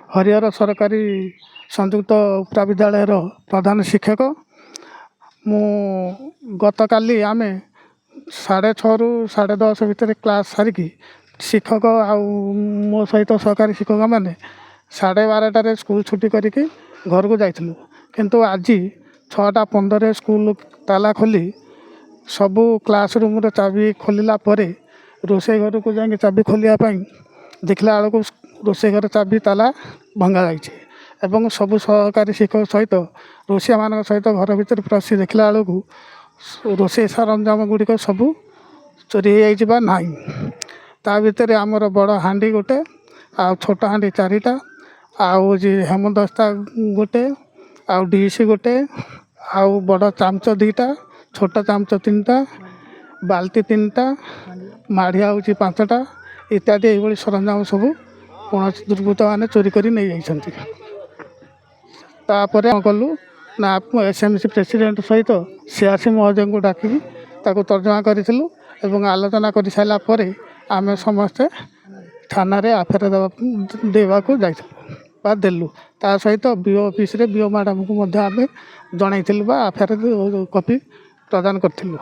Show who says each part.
Speaker 1: हरिहर सरकारी संयुक्त उप्रा विद्यालयर प्रधान शिक्षक। मु गत काली आम 6:30 रु 10:30 भितर क्लास सारिकी शिक्षक आउ मो सहित सहकारी शिक्षक मैंने 12:30 स्कूल छुट्टी करके घर को जाइलु। किंतु आज 6:15 स्कूल ताला खोली सबू क्लास रूम चाबी खोलला रोसे घर को जाकि चाबी खोलिया देखला बेलू रोसे घर चाबी ताला भंगा जाइए। सबू सहकारी शिक्षक सहित रोसिया मान सहित घर भर पशि देखला बेलू रोसे सरंजाम गुड़िक सबू चोरी हो ना। ता भितर आमर बड़ हांडी गोटे आ छोट हांडी 4टा आउ हेमदस्ता गोटे आउ डीसी गोटे आउ बड़ चामच 2टा छोट चामच 3टा बाल्टी 3टा माढ़िया हूँ 5टा इत्यादि ये सरंजाम सबू कौन दुर्बृत्त मैंने चोरी कर नहीं जाइछन्ति। तापर कलु ना एसएमसी प्रेसिडेंट सहित सीआरसी महोदय को डाकी तर्जमा करूँ एवं आलोचना कर सारा पर आम समस्ते थाना रे आफेर देवाक जा देलु। ता सहित बीओ ऑफिस रे बीओ मैडम को आम जनइलु आफेर कॉपी प्रदान करूँ।